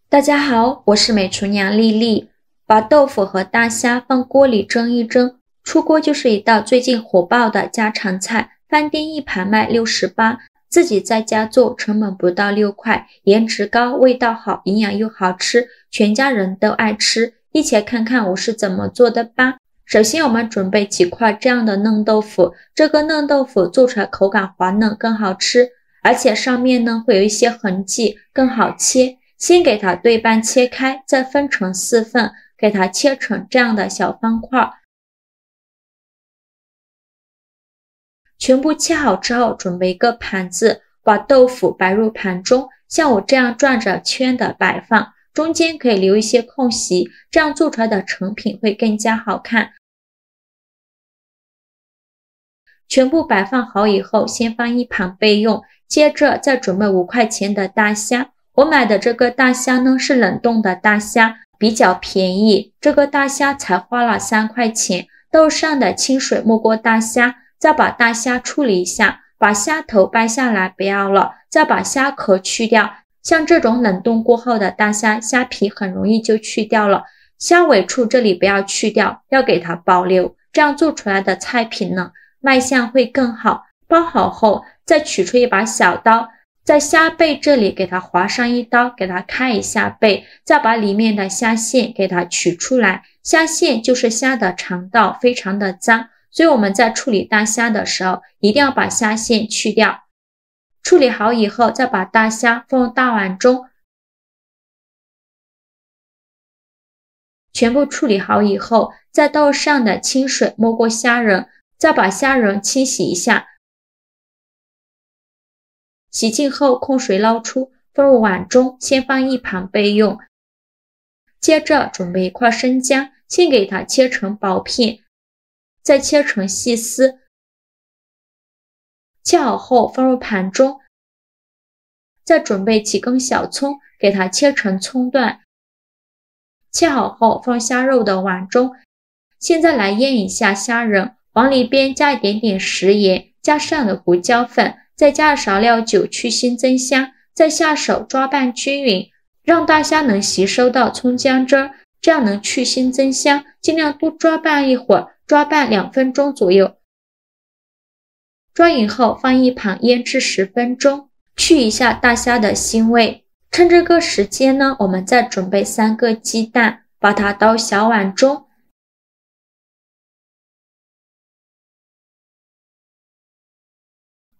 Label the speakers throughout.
Speaker 1: 大家好，我是美厨娘丽丽。把豆腐和大虾放锅里蒸一蒸，出锅就是一道最近火爆的家常菜。饭店一盘卖68，自己在家做成本不到6块，颜值高，味道好，营养又好吃，全家人都爱吃。一起来看看我是怎么做的吧。首先我们准备几块这样的嫩豆腐，这个嫩豆腐做出来口感滑嫩更好吃，而且上面呢会有一些痕迹，更好切。先给它对半切开，再分成4份，给它切成这样的小方块。全部切好之后，准备一个盘子，把豆腐摆入盘中，像我这样转着圈的摆放，中间可以留一些空隙，这样做出来的成品会更加好看。全部摆放好以后，先放一旁备用，接着再准备5块钱的大虾。我买的这个大虾呢是冷冻的大虾，比较便宜，这个大虾才花了3块钱。豆上的清水没过大虾，再把大虾处理一下，把虾头掰下来不要了，再把虾壳去掉。像这种冷冻过后的大虾，虾皮很容易就去掉了，虾尾处这里不要去掉，要给它保留，这样做出来的菜品呢卖相会更好。包好后，再取出一把小刀，在虾背这里给它划上一刀，给它开一下背，再把里面的虾线给它取出来。虾线就是虾的肠道，非常的脏，所以我们在处理大虾的时候，一定要把虾线去掉。处理好以后，再把大虾放入大碗中，全部处理好以后，在豆上的清水没过虾仁，再把虾仁清洗一下。洗净后控水捞出，放入碗中，先放一旁备用。接着准备一块生姜，先给它切成薄片，再切成细丝。切好后放入盘中，再准备几根小葱，给它切成葱段。切好后放虾肉的碗中，现在来腌一下虾仁，往里边加一点点食盐，加上的胡椒粉，再加勺料酒去腥增香，再下手抓拌均匀，让大虾能吸收到葱姜汁儿，这样能去腥增香。尽量多抓拌一会儿，抓拌2分钟左右。抓匀后放一旁腌制10分钟，去一下大虾的腥味。趁这个时间呢，我们再准备3个鸡蛋，把它倒小碗中。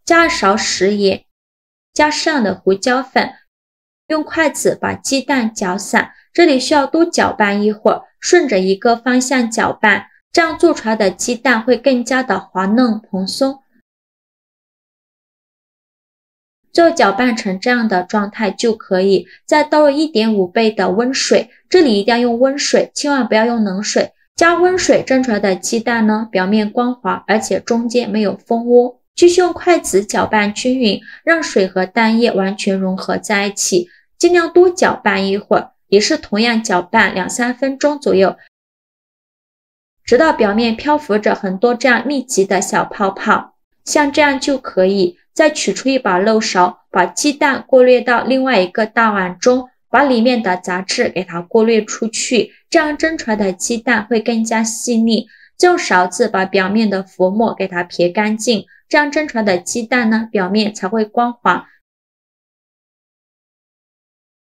Speaker 1: 加勺食盐，加上的胡椒粉，用筷子把鸡蛋搅散，这里需要多搅拌一会儿，顺着一个方向搅拌，这样做出来的鸡蛋会更加的滑嫩蓬松。最后搅拌成这样的状态就可以，再倒入 1.5 倍的温水，这里一定要用温水，千万不要用冷水。加温水蒸出来的鸡蛋呢，表面光滑，而且中间没有蜂窝。继续用筷子搅拌均匀，让水和蛋液完全融合在一起，尽量多搅拌一会儿，也是同样搅拌2-3分钟左右，直到表面漂浮着很多这样密集的小泡泡，像这样就可以。再取出一把漏勺，把鸡蛋过滤到另外一个大碗中，把里面的杂质给它过滤出去，这样蒸出来的鸡蛋会更加细腻。再用勺子把表面的浮沫给它撇干净，这样蒸出来的鸡蛋呢，表面才会光滑。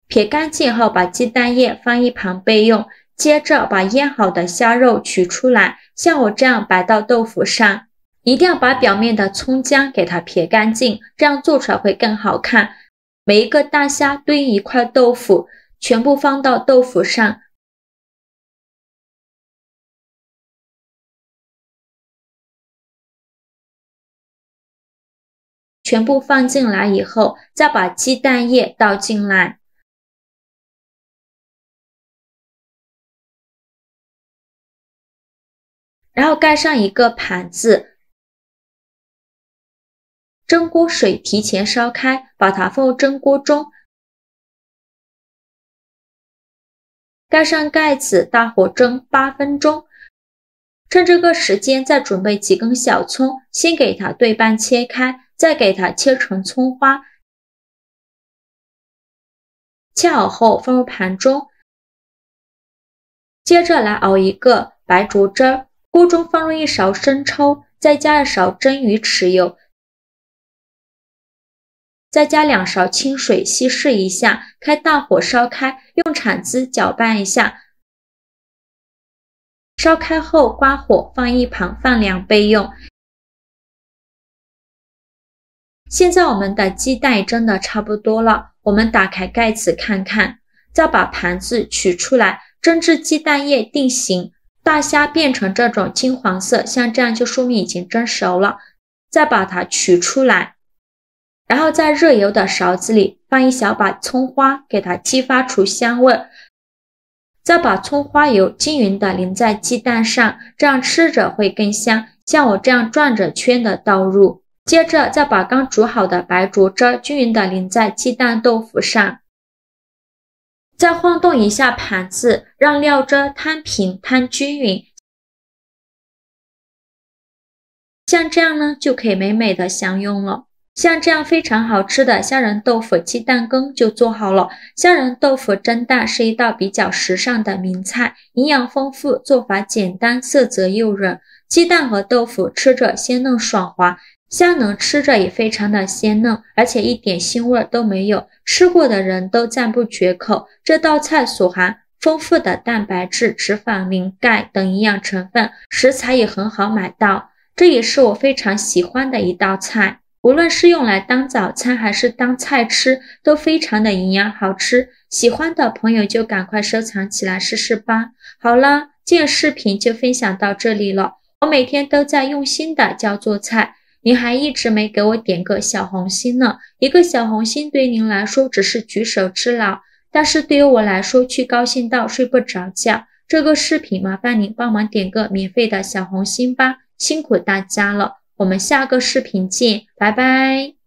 Speaker 1: 撇干净后，把鸡蛋液放一旁备用。接着把腌好的虾肉取出来，像我这样摆到豆腐上。一定要把表面的葱姜给它撇干净，这样做出来会更好看。每一个大虾对应一块豆腐，全部放到豆腐上。全部放进来以后，再把鸡蛋液倒进来。然后盖上一个盘子。蒸锅水提前烧开，把它放入蒸锅中，盖上盖子，大火蒸8分钟。趁这个时间再准备几根小葱，先给它对半切开，再给它切成葱花，切好后放入盘中。接着来熬一个白灼汁儿，锅中放入1勺生抽，再加2勺蒸鱼豉油，再加2勺清水稀释一下，开大火烧开，用铲子搅拌一下。烧开后关火放一旁放凉备用。现在我们的鸡蛋也蒸的差不多了，我们打开盖子看看，再把盘子取出来，蒸至鸡蛋液定型，大虾变成这种金黄色，像这样就说明已经蒸熟了。再把它取出来，然后在热油的勺子里放一小把葱花，给它激发出香味。再把葱花油均匀的淋在鸡蛋上，这样吃着会更香，像我这样转着圈的倒入。接着再把刚煮好的白灼汁均匀的淋在鸡蛋豆腐上，再晃动一下盘子，让料汁摊平摊均匀。像这样呢，就可以美美的享用了。像这样非常好吃的虾仁豆腐鸡蛋羹就做好了。虾仁豆腐蒸蛋是一道比较时尚的名菜，营养丰富，做法简单，色泽诱人。鸡蛋和豆腐吃着鲜嫩爽滑，虾仁吃着也非常的鲜嫩，而且一点腥味都没有，吃过的人都赞不绝口。这道菜所含丰富的蛋白质、脂肪、磷、钙等营养成分，食材也很好买到，这也是我非常喜欢的一道菜。无论是用来当早餐还是当菜吃，都非常的营养好吃。喜欢的朋友就赶快收藏起来试试吧。好了，今日视频就分享到这里了。我每天都在用心的教做菜，您还一直没给我点个小红心呢。一个小红心对您来说只是举手之劳，但是对于我来说却高兴到睡不着觉。这个视频麻烦您帮忙点个免费的小红心吧，辛苦大家了。我们下个视频见，拜拜。